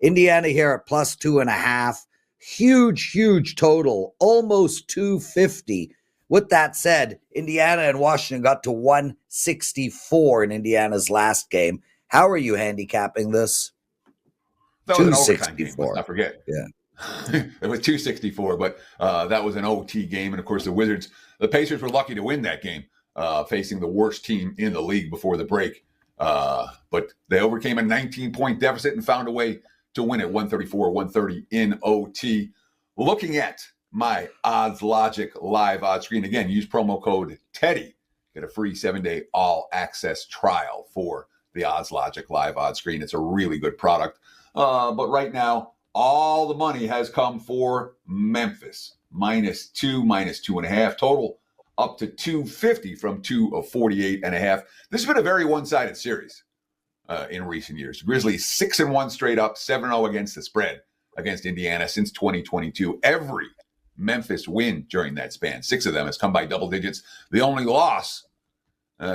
Indiana here at plus 2.5. Huge total, almost 250. With that said, Indiana and Washington got to 164 in Indiana's last game. How are you handicapping this? That was an overtime game, let's not forget. Yeah. It was 264, but that was an OT game. And, of course, the Pacers were lucky to win that game, facing the worst team in the league before the break. But they overcame a 19-point deficit and found a way to win it 134-130 in OT. Looking at my Odds Logic live odds screen, again, use promo code TEDDY. Get a free 7-day all-access trial for the Odds Logic live odds screen. It's a really good product. But right now, all the money has come for Memphis. -2, -2.5. Total up to 250 from 248.5. This has been a very one-sided series in recent years. Grizzlies 6-1 straight up, 7-0 against the spread against Indiana since 2022. Every Memphis win during that span, 6 of them, has come by double digits. The only loss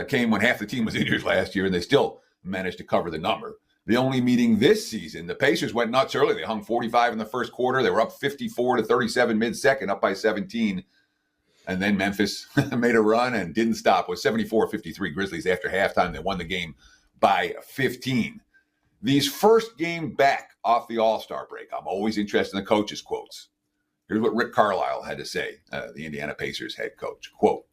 came when half the team was injured last year, and they still managed to cover the number. The only meeting this season, the Pacers went nuts early. They hung 45 in the first quarter. They were up 54-37 mid-second, up by 17. And then Memphis made a run and didn't stop. It was 74-53 Grizzlies after halftime. They won the game by 15. These first game back off the All-Star break, I'm always interested in the coaches' quotes. Here's what Rick Carlisle had to say, the Indiana Pacers head coach. Quote,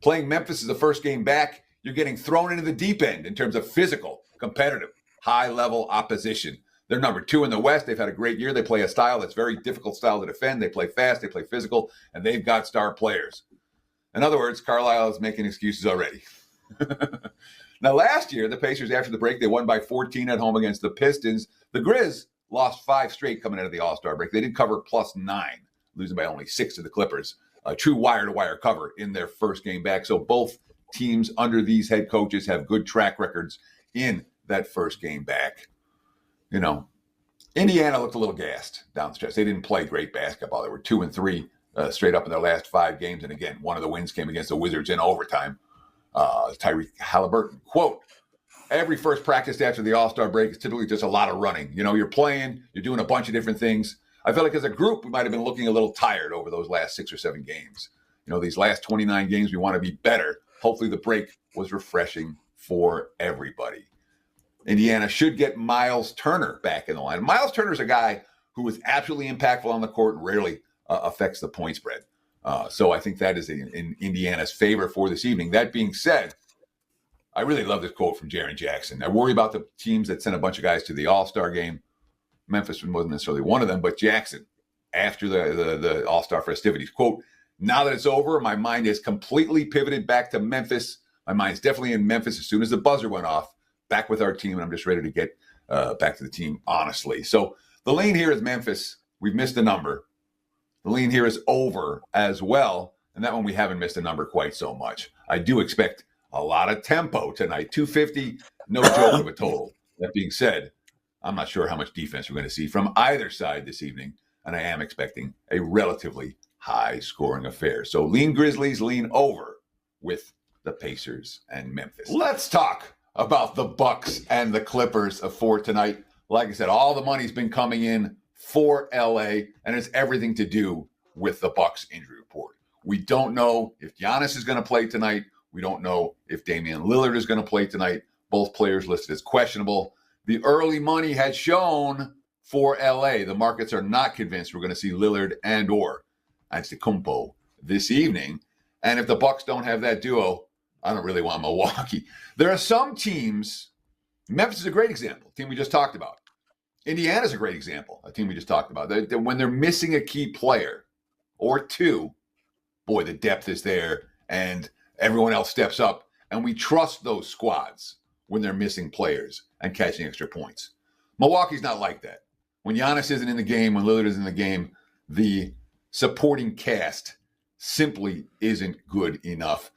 "Playing Memphis is the first game back. You're getting thrown into the deep end in terms of physical, competitive, high-level opposition. They're number 2 in the West. They've had a great year. They play a style that's very difficult style to defend. They play fast. They play physical. And they've got star players." In other words, Carlisle is making excuses already. Now, last year, the Pacers, after the break, they won by 14 at home against the Pistons. The Grizz lost 5 straight coming out of the All-Star break. They did cover +9, losing by only 6 to the Clippers. A true wire-to-wire cover in their first game back. So both teams under these head coaches have good track records in that first game back. You know, Indiana looked a little gassed down the stretch. They didn't play great basketball. They were 2-3 straight up in their last 5 games. And again, one of the wins came against the Wizards in overtime. Tyreke Halliburton, quote, "Every first practice after the All-Star break is typically just a lot of running. You know, you're playing, you're doing a bunch of different things. I feel like as a group, we might have been looking a little tired over those last 6 or 7 games. You know, these last 29 games, we want to be better. Hopefully the break was refreshing for everybody." Indiana should get Miles Turner back in the line. Miles Turner's a guy who is absolutely impactful on the court and rarely affects the point spread. So I think that is in Indiana's favor for this evening. That being said, I really love this quote from Jaren Jackson. I worry about the teams that sent a bunch of guys to the All-Star game. Memphis wasn't necessarily one of them, but Jackson, after the All-Star festivities, quote, "Now that it's over, my mind is completely pivoted back to Memphis. My mind's definitely in Memphis as soon as the buzzer went off. Back with our team, and I'm just ready to get back to the team, honestly." So the lean here is Memphis. We've missed a number. The lean here is over as well, and that one we haven't missed a number quite so much. I do expect a lot of tempo tonight. 250, no joke of a total. That being said, I'm not sure how much defense we're going to see from either side this evening, and I am expecting a relatively high-scoring affair. So lean Grizzlies, lean over with the Pacers and Memphis. Let's talk about the Bucks and the Clippers for tonight. Like I said, all the money's been coming in for LA, and it's everything to do with the Bucks injury report. We don't know if Giannis is going to play tonight. We don't know if Damian Lillard is going to play tonight. Both players listed as questionable. The early money has shown for LA. The markets are not convinced we're going to see Lillard and or Antetokounmpo this evening. And if the Bucks don't have that duo, I don't really want Milwaukee. There are some teams, Memphis is a great example, a team we just talked about. Indiana's a great example, a team we just talked about. When they're missing a key player or two, boy, the depth is there and everyone else steps up. And we trust those squads when they're missing players and catching extra points. Milwaukee's not like that. When Giannis isn't in the game, when Lillard is in the game, the supporting cast simply isn't good enough.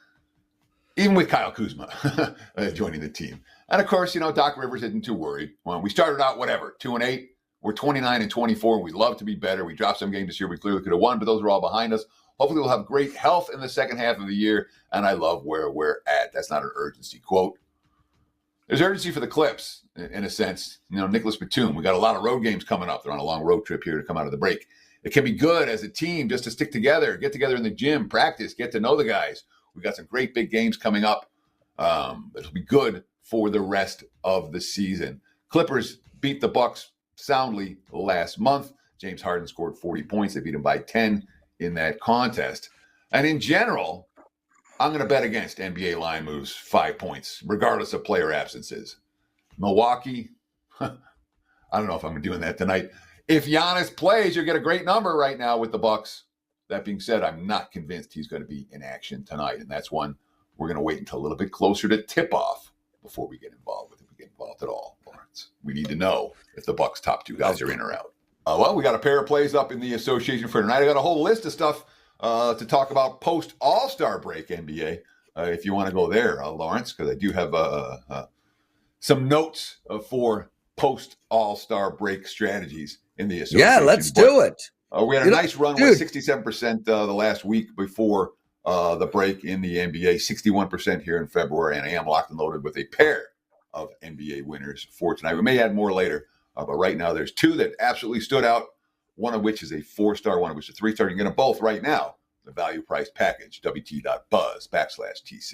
Even with Kyle Kuzma joining the team. And of course, you know, Doc Rivers isn't too worried. Well, we started out, 2-8. We're 29-24, and we'd love to be better. We dropped some games this year we clearly could have won, but those are all behind us. Hopefully we'll have great health in the second half of the year, and I love where we're at. That's not an urgency quote. There's urgency for the Clips, in a sense. Nicholas Batum, we got a lot of road games coming up. They're on a long road trip here to come out of the break. It can be good as a team just to stick together, get together in the gym, practice, get to know the guys. We got some great big games coming up. It'll be good for the rest of the season. Clippers beat the Bucks soundly last month. James Harden scored 40 points. They beat him by 10 in that contest. And in general, I'm going to bet against NBA line moves 5 points, regardless of player absences. Milwaukee, I don't know if I'm doing that tonight. If Giannis plays, you'll get a great number right now with the Bucks. That being said, I'm not convinced he's going to be in action tonight, and that's one we're going to wait until a little bit closer to tip-off before we get involved with it. We get involved at all, Lawrence. We need to know if the Bucks' top two guys are in or out. Well, we got a pair of plays up in the association for tonight. I got a whole list of stuff to talk about post All-Star break NBA. If you want to go there, Lawrence, because I do have some notes for post All-Star break strategies in the association. Yeah, let's do it. We had a nice run with 67% the last week before the break in the NBA, 61% here in February, and I am locked and loaded with a pair of NBA winners for tonight. We may add more later, but right now there's two that absolutely stood out, one of which is a 4-star, one of which is a 3-star. You can get them both right now. The value price package, WT.buzz/TC.